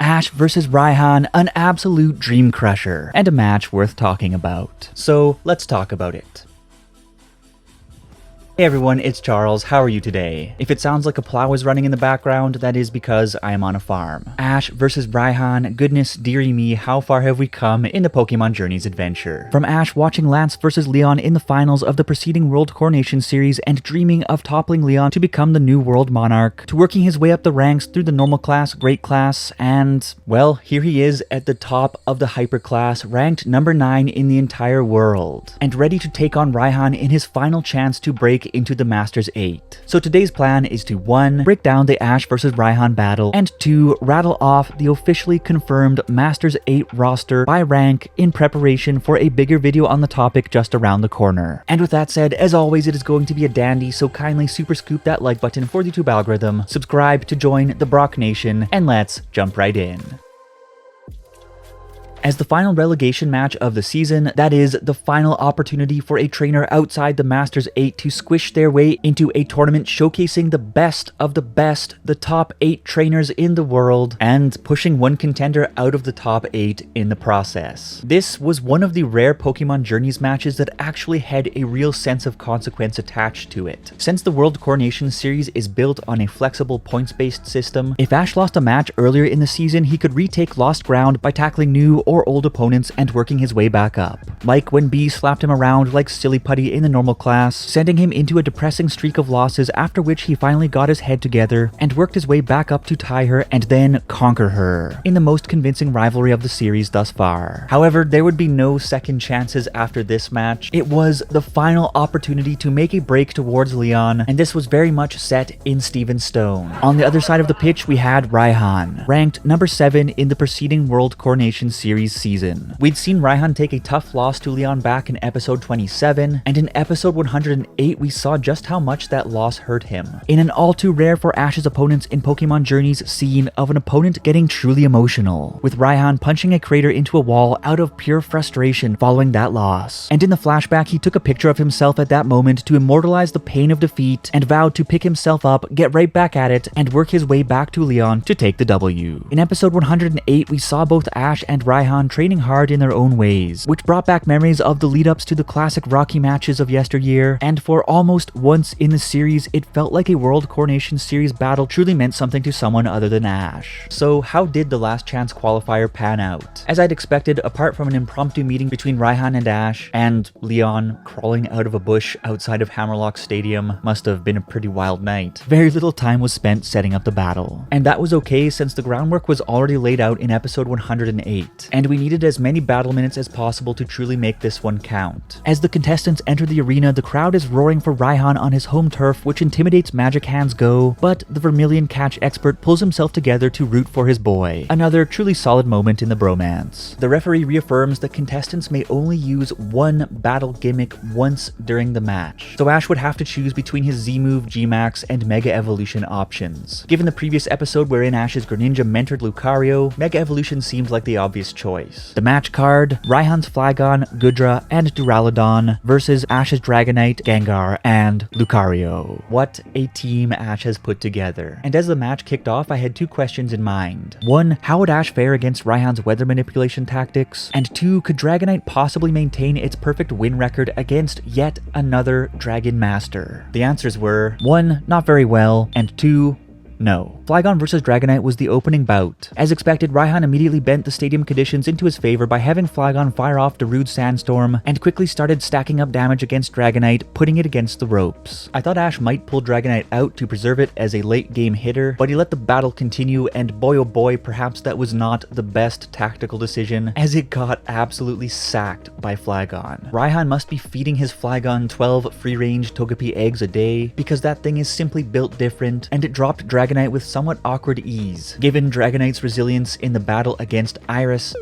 Ash versus Raihan, an absolute dream crusher, and a match worth talking about. So let's talk about it. Hey everyone, it's Charles. How are you today? If it sounds like a plow is running in the background, that is because I am on a farm. Ash versus Raihan, goodness dearie me, how far have we come in the Pokemon Journeys adventure? From Ash watching Lance versus Leon in the finals of the preceding World Coronation series and dreaming of toppling Leon to become the new world monarch, to working his way up the ranks through the normal class, great class, and, well, here he is at the top of the hyper class, ranked number 9 in the entire world, and ready to take on Raihan in his final chance to break into the Masters 8. So today's plan is to 1. Break down the Ash vs Raihan battle, and 2. Rattle off the officially confirmed Masters 8 roster by rank in preparation for a bigger video on the topic just around the corner. And with that said, as always, it is going to be a dandy, so kindly super scoop that like button for the YouTube algorithm, subscribe to join the Brock Nation, and let's jump right in. As the final relegation match of the season, that is, the final opportunity for a trainer outside the Masters 8 to squish their way into a tournament showcasing the best of the best, the top 8 trainers in the world, and pushing one contender out of the top 8 in the process. This was one of the rare Pokemon Journeys matches that actually had a real sense of consequence attached to it. Since the World Coronation series is built on a flexible points-based system, if Ash lost a match earlier in the season, he could retake lost ground by tackling new or old opponents and working his way back up. Like when B slapped him around like silly putty in the normal class, sending him into a depressing streak of losses, after which he finally got his head together and worked his way back up to tie her and then conquer her in the most convincing rivalry of the series thus far. However, there would be no second chances after this match. It was the final opportunity to make a break towards Leon, and this was very much set in Steven Stone. On the other side of the pitch, we had Raihan, ranked number 7 in the preceding World Coronation series season. We'd seen Raihan take a tough loss to Leon back in episode 27, and in episode 108 we saw just how much that loss hurt him. In an all too rare for Ash's opponents in Pokemon Journeys scene of an opponent getting truly emotional, with Raihan punching a crater into a wall out of pure frustration following that loss. And in the flashback, he took a picture of himself at that moment to immortalize the pain of defeat and vowed to pick himself up, get right back at it, and work his way back to Leon to take the W. In episode 108, we saw both Ash and Raihan training hard in their own ways, which brought back memories of the lead-ups to the classic Rocky matches of yesteryear, and for almost once in the series, it felt like a World Coronation series battle truly meant something to someone other than Ash. So how did the last chance qualifier pan out? As I'd expected, apart from an impromptu meeting between Raihan and Ash, and Leon crawling out of a bush outside of Hammerlock Stadium, must have been a pretty wild night, very little time was spent setting up the battle. And that was okay, since the groundwork was already laid out in episode 108, and we needed as many battle minutes as possible to truly make this one count. As the contestants enter the arena, the crowd is roaring for Raihan on his home turf, which intimidates Magic Hands Go, but the Vermilion catch expert pulls himself together to root for his boy. Another truly solid moment in the bromance. The referee reaffirms that contestants may only use one battle gimmick once during the match, so Ash would have to choose between his Z-Move, G-Max, and Mega Evolution options. Given the previous episode wherein Ash's Greninja mentored Lucario, Mega Evolution seems like the obvious choice. The match card, Raihan's Flygon, Goodra, and Duraludon versus Ash's Dragonite, Gengar, and Lucario. What a team Ash has put together. And as the match kicked off, I had 2 questions in mind. 1. How would Ash fare against Raihan's weather manipulation tactics? And 2. Could Dragonite possibly maintain its perfect win record against yet another Dragon Master? The answers were 1. Not very well, and 2. No. Flygon vs Dragonite was the opening bout. As expected, Raihan immediately bent the stadium conditions into his favor by having Flygon fire off Darude Sandstorm, and quickly started stacking up damage against Dragonite, putting it against the ropes. I thought Ash might pull Dragonite out to preserve it as a late game hitter, but he let the battle continue, and boy oh boy, perhaps that was not the best tactical decision, as it got absolutely sacked by Flygon. Raihan must be feeding his Flygon 12 free-range Togepi eggs a day, because that thing is simply built different, and it dropped Dragonite with somewhat awkward ease. Given Dragonite's resilience in the battle against Iris,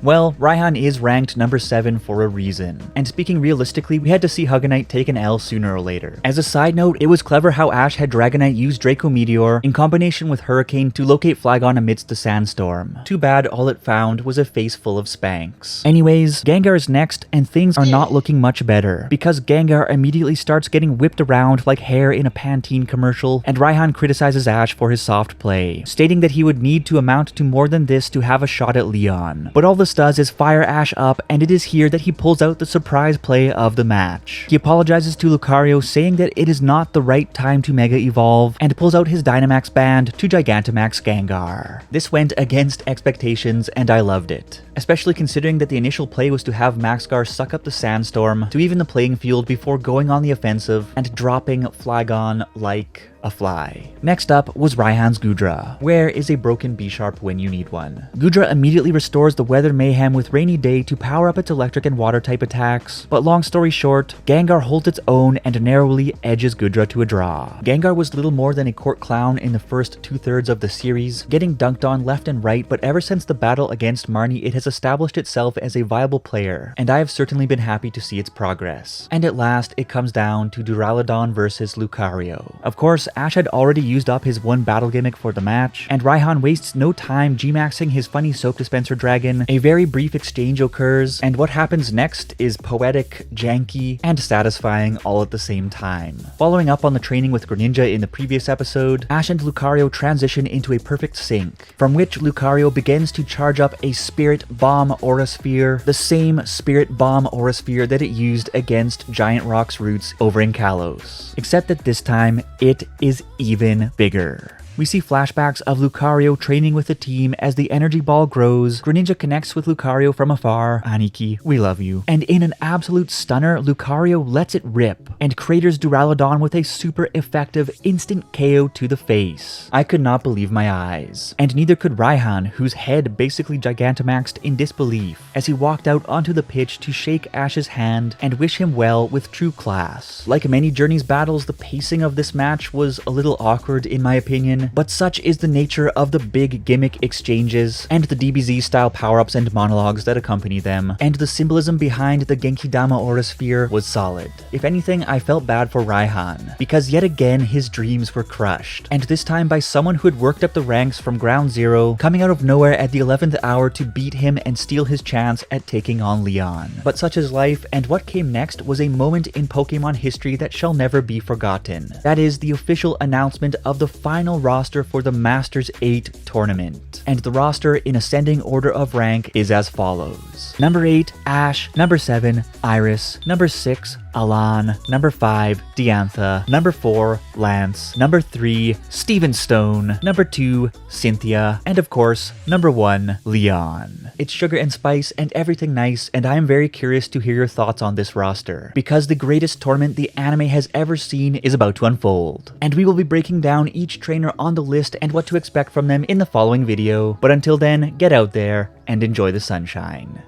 Well, Raihan is ranked number 7 for a reason. And speaking realistically, we had to see Hugonite take an L sooner or later. As a side note, it was clever how Ash had Dragonite use Draco Meteor in combination with Hurricane to locate Flygon amidst the sandstorm. Too bad all it found was a face full of Spanx. Anyways, Gengar is next, and things are not looking much better, because Gengar immediately starts getting whipped around like hair in a Pantene commercial, and Raihan criticizes Ash for his soft play, stating that he would need to amount to more than this to have a shot at Leon. But all this does is fire Ash up, and it is here that he pulls out the surprise play of the match. He apologizes to Lucario, saying that it is not the right time to Mega Evolve, and pulls out his Dynamax band to Gigantamax Gengar. This went against expectations, and I loved it, especially considering that the initial play was to have Maxgar suck up the sandstorm to even the playing field before going on the offensive and dropping Flygon like a fly. Next up was Raihan's Goodra. Where is a broken B-Sharp when you need one? Goodra immediately restores the Weather Mayhem with Rainy Day to power up its electric and water type attacks, but long story short, Gengar holds its own and narrowly edges Goodra to a draw. Gengar was little more than a court clown in the first 2/3 of the series, getting dunked on left and right, but ever since the battle against Marnie, it has established itself as a viable player, and I have certainly been happy to see its progress. And at last, it comes down to Duraludon versus Lucario. Of course, Ash had already used up his one battle gimmick for the match, and Raihan wastes no time G-maxing his funny soap dispenser dragon. A very brief exchange occurs, and what happens next is poetic, janky, and satisfying all at the same time. Following up on the training with Greninja in the previous episode, Ash and Lucario transition into a perfect sync, from which Lucario begins to charge up a Spirit Bomb Aura Sphere, the same Spirit Bomb Aura Sphere that it used against Giant Rock's roots over in Kalos. Except that this time, it is even bigger. We see flashbacks of Lucario training with the team as the energy ball grows. Greninja connects with Lucario from afar. Aniki, we love you. And in an absolute stunner, Lucario lets it rip and craters Duraludon with a super effective instant KO to the face. I could not believe my eyes. And neither could Raihan, whose head basically Gigantamaxed in disbelief as he walked out onto the pitch to shake Ash's hand and wish him well with true class. Like many Journeys battles, the pacing of this match was a little awkward in my opinion, but such is the nature of the big gimmick exchanges and the DBZ style power-ups and monologues that accompany them, and the symbolism behind the Genkidama Aura Sphere was solid. If anything, I felt bad for Raihan, because yet again his dreams were crushed, and this time by someone who had worked up the ranks from ground zero, coming out of nowhere at the 11th hour to beat him and steal his chance at taking on Leon. But such is life, and what came next was a moment in Pokemon history that shall never be forgotten. That is the official announcement of the final roster for the Masters 8 tournament. And the roster in ascending order of rank is as follows. Number 8, Ash. Number 7, Iris. Number 6, Alan. Number 5, Diantha. Number 4, Lance. Number 3, Steven Stone. Number 2, Cynthia. And of course, number 1, Leon. It's sugar and spice and everything nice, and I am very curious to hear your thoughts on this roster, because the greatest tournament the anime has ever seen is about to unfold. And we will be breaking down each trainer on the list and what to expect from them in the following video. But until then, get out there and enjoy the sunshine.